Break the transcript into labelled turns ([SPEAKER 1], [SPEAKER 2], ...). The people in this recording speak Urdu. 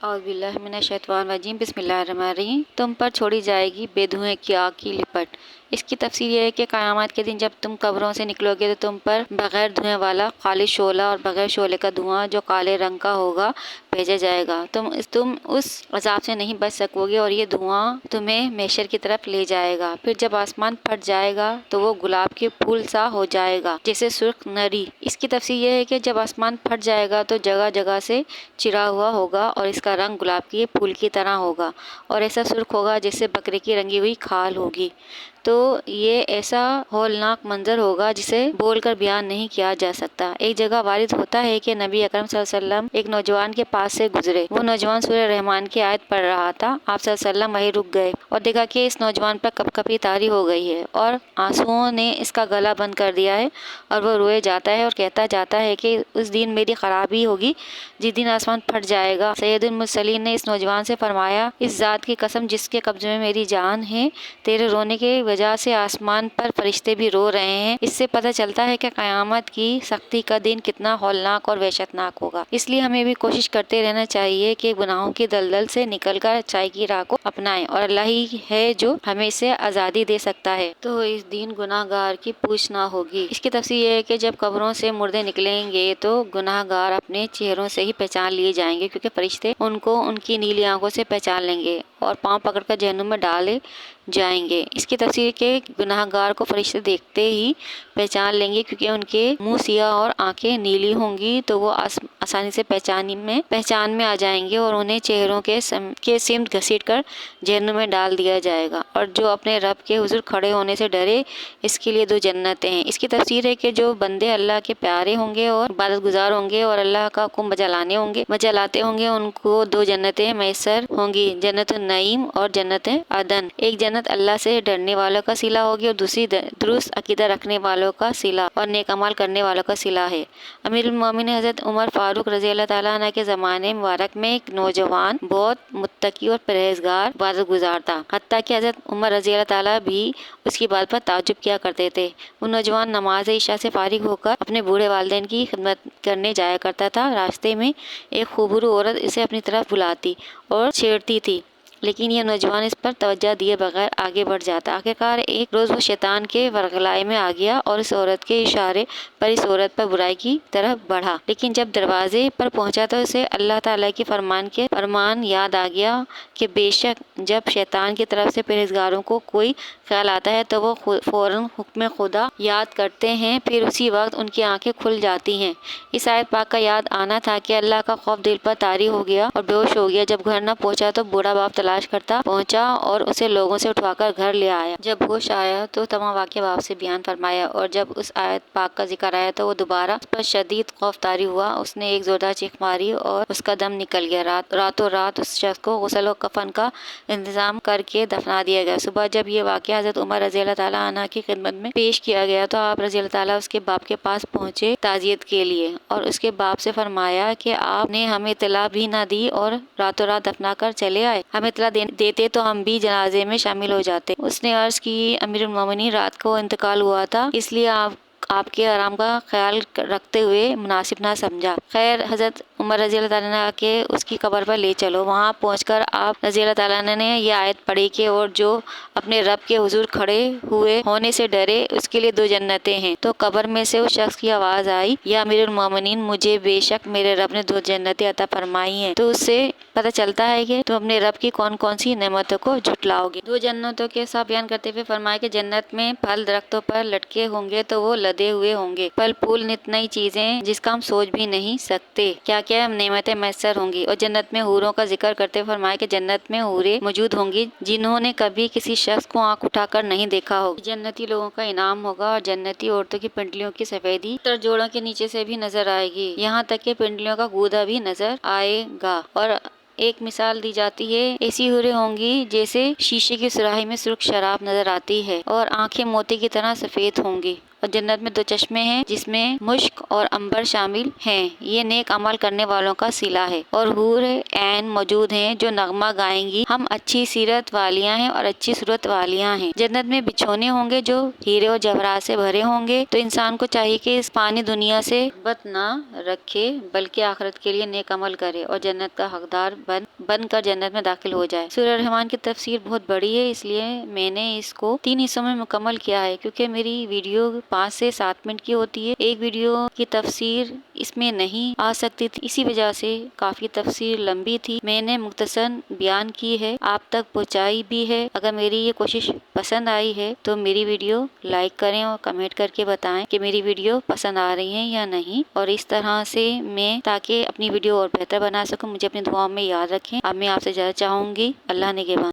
[SPEAKER 1] اعوذ باللہ من الشیطان الرجیم، بسم اللہ الرحمن الرحیم۔ تم پر چھوڑی جائے گی بے دھوئیں کی آگ کی لپٹ۔ اس کی تفسیر یہ ہے کہ قیامت کے دن جب تم قبروں سے نکلو گے تو تم پر بغیر دھوئیں والا خالص شعلہ اور بغیر شعلے کا دھواں جو کالے رنگ کا ہوگا بھیجا جائے گا۔ تم اس عذاب سے نہیں بچ سکو گے اور یہ دھواں تمہیں محشر کی طرف لے جائے گا۔ پھر جب آسمان پھٹ جائے گا تو وہ گلاب کے پھول سا ہو جائے گا جیسے سرخ نری۔ اس کی تفسیر یہ ہے کہ جب آسمان پھٹ جائے گا تو جگہ جگہ سے چرا ہوا ہوگا اور اس کا رنگ گلاب کے پھول کی طرح ہوگا اور ایسا سرخ ہوگا جیسے بکرے کی رنگی ہوئی کھال ہوگی۔ تو یہ ایسا ہولناک منظر ہوگا جسے بول کر بیان نہیں کیا جا سکتا۔ ایک جگہ وارد ہوتا ہے کہ نبی اکرم صلی اللہ علیہ وسلم ایک نوجوان کے پاس سے گزرے۔ وہ نوجوان سورہ رحمان کی آیت پڑھ رہا تھا۔ آپ صلی اللہ علیہ وسلم وہیں رک گئے اور دیکھا کہ اس نوجوان پر کپ کپی طاری ہو گئی ہے اور آنسوؤں نے اس کا گلا بند کر دیا ہے اور وہ روئے جاتا ہے اور کہتا جاتا ہے کہ اس دن میری خرابی ہوگی جس دن آسمان پھٹ جائے گا۔ سید المرسلین نے اس نوجوان سے فرمایا، اس ذات کی قسم جس کے قبضے میں میری جان ہے، تیرے رونے کی وجہ سے آسمان پر فرشتے بھی رو رہے ہیں۔ اس سے پتہ چلتا ہے کہ قیامت کی سختی کا دن کتنا ہولناک اور وحشتناک ہوگا۔ اس لیے ہمیں بھی کوشش کرتے رہنا چاہیے کہ گناہوں کی دلدل سے نکل کر اچائی کی راہ کو اپنائیں، اور اللہ ہی ہے جو ہمیں اس سے آزادی دے سکتا ہے۔ تو اس دن گناہ گار کی پوچھ نہ ہوگی۔ اس کی تفسیر یہ ہے کہ جب قبروں سے مردے نکلیں گے تو گناہ گار اپنے چہروں سے ہی پہچان لیے جائیں گے، کیونکہ فرشتے ان کو ان کی نیلی آنکھوں سے پہچان لیں گے اور پاؤں پکڑ کر جہنم میں ڈالے جائیں گے۔ اس کی تفسیر کہ گناہ گار کو فرشتے دیکھتے ہی پہچان لیں گے، کیونکہ ان کے منہ سیاہ اور آنکھیں نیلی ہوں گی، تو وہ آسانی سے پہچان میں آ جائیں گے اور انہیں چہروں کے سمت گھسیٹ کر جہنم میں ڈال دیا جائے گا۔ اور جو اپنے رب کے حضور کھڑے ہونے سے ڈرے، اس کے لیے 2 جنتیں ہیں۔ اس کی تفسیر ہے کہ جو بندے اللہ کے پیارے ہوں گے اور عبادت گزار ہوں گے اور اللہ کا حکم بجالاتے ہوں گے، ان کو 2 جنتیں میسر ہوں گی، جنت النعیم اور جنت عدن۔ ایک جنت اللہ سے ڈرنے والوں کا صلہ ہوگی اور دوسری درست عقیدہ رکھنے والوں کا صلہ اور نیک عمل کرنے والوں کا صلہ ہے۔ امیر المومنین حضرت عمر فاروق رضی اللہ تعالیٰ عنہ کے زمانے مبارک میں ایک نوجوان بہت متقی اور پرہیزگار عبادت گزار تھا، حتیٰ کہ حضرت عمر رضی اللہ تعالیٰ بھی اس کی بات پر تعجب کیا کرتے تھے۔ وہ نوجوان نماز عشاء سے فارغ ہو کر اپنے بوڑھے والدین کی خدمت کرنے جایا کرتا تھا۔ راستے میں ایک خوبرو عورت اسے اپنی طرف بلاتی اور چھیڑتی تھی، لیکن یہ نوجوان اس پر توجہ دیے بغیر آگے بڑھ جاتا۔ آخرکار ایک روز وہ شیطان کے ورغلائے میں آ گیا اور اس عورت کے اشارے پر اس عورت پر برائی کی طرف بڑھا، لیکن جب دروازے پر پہنچا تو اسے اللہ تعالیٰ کے فرمان یاد آ گیا کہ بے شک جب شیطان کی طرف سے پرہیزگاروں کو کوئی خیال آتا ہے تو وہ فوراً حکم خدا یاد کرتے ہیں، پھر اسی وقت ان کی آنکھیں کھل جاتی ہیں۔ اس آیت پاک کا یاد آنا تھا کہ اللہ کا خوف دل پر طاری ہو گیا اور بے ہوش ہو گیا۔ جب گھر نہ پہنچا تو بوڑھا باپ تلاش کرتا پہنچا اور اسے لوگوں سے اٹھوا کر گھر لے آیا۔ جب ہوش آیا تو تمام واقعہ باپ سے بیان فرمایا، اور جب اس آیت پاک کا ذکر آیا تو وہ دوبارہ اس پر شدید خوف طاری ہوا۔ اس نے ایک زوردار چیخ ماری اور اس کا دم نکل گیا۔ راتوں رات اس شخص کو غسل و کفن کا انتظام کر کے دفنا دیا گیا۔ صبح جب یہ واقعہ حضرت عمر رضی اللہ تعالیٰ عنہ کی خدمت میں پیش کیا گیا تو آپ رضی اللہ تعالیٰ اس کے باپ کے پاس پہنچے تعزیت کے لیے، اور اس کے باپ سے فرمایا کہ آپ نے ہمیں اطلاع بھی نہ دی اور راتوں رات دفنا کر چلے آئے۔ ہمیں اطلاع دیتے تو ہم بھی جنازے میں شامل ہو جاتے۔ اس نے عرض کی، امیر المومنین، رات کو انتقال ہوا تھا، اس لیے آپ کے آرام کا خیال رکھتے ہوئے مناسب نہ سمجھا۔ خیر، حضرت عمر رضی اللہ تعالیٰ عنہ کے اس کی قبر پر لے چلو۔ وہاں پہنچ کر آپ رضی اللہ تعالیٰ عنہ نے یہ آیت پڑھی کہ اور جو اپنے رب کے حضور کھڑے ہونے سے ڈرے، اس کے لیے 2 جنتیں ہیں۔ تو قبر میں سے اس شخص کی آواز آئی، یا امیر المومنین، مجھے بے شک میرے رب نے 2 جنتیں عطا فرمائی ہیں۔ تو اس سے پتہ چلتا ہے کہ تم اپنے رب کی کون کون سی نعمتوں کو جھٹلاؤ گے۔ 2 جنتوں کے ساتھ بیان کرتے ہوئے فرمایا کہ جنت میں پھل درختوں پر لٹکے ہوں گے تو وہ لدے ہوئے ہوں گے، پھل پھول نت نئی چیزیں جس کا ہم سوچ بھی نہیں سکتے، کیا کیا نعمتیں میسر ہوں گی۔ اور جنت میں حوروں کا ذکر کرتے ہوئے فرمایا کہ جنت میں حوریں موجود ہوں گی جنہوں نے کبھی کسی شخص کو آنکھ اٹھا کر نہیں دیکھا ہوگا۔ جنتی لوگوں کا انعام ہوگا، اور جنتی عورتوں کی پنڈلیوں کی سفیدی تر جوڑوں کے نیچے سے بھی نظر آئے گی، یہاں تک کہ پنڈلیوں کا گودا بھی نظر آئے گا۔ اور ایک مثال دی جاتی ہے، ایسی حوریں ہوں گی جیسے شیشے کی سراہی میں سرخ شراب نظر آتی ہے، اور آنکھیں موتی کی طرح سفید ہوں گی۔ اور جنت میں 2 چشمے ہیں جس میں مشک اور عنبر شامل ہیں، یہ نیک عمل کرنے والوں کا صلہ ہے۔ اور حور عین موجود ہیں جو نغمہ گائیں گی، ہم اچھی سیرت والیاں ہیں اور اچھی صورت والیاں ہیں۔ جنت میں بچھونے ہوں گے جو ہیرے اور جواہرات سے بھرے ہوں گے۔ تو انسان کو چاہیے کہ اس فانی دنیا سے محبت نہ رکھے، بلکہ آخرت کے لیے نیک عمل کرے اور جنت کا حقدار بن بن کر جنت میں داخل ہو جائے۔ سورہ رحمان کی تفسیر بہت بڑی ہے، اس لیے میں نے اس کو 3 حصوں میں مکمل کیا ہے، کیونکہ میری ویڈیو 5 سے 7 منٹ کی ہوتی ہے۔ ایک ویڈیو کی تفسیر اس میں نہیں آ سکتی تھی، اسی وجہ سے کافی تفسیر لمبی تھی۔ میں نے مختصر بیان کی ہے، آپ تک پہنچائی بھی ہے۔ اگر میری یہ کوشش پسند آئی ہے تو میری ویڈیو لائک کریں اور کمنٹ کر کے بتائیں کہ میری ویڈیو پسند آ رہی ہے یا نہیں، اور اس طرح سے میں تاکہ اپنی ویڈیو اور بہتر بنا سکوں، مجھے اپنی دعاؤں میں یاد رکھیں۔ اب میں آپ سے اجازت چاہوں گی۔ اللہ نگہبان۔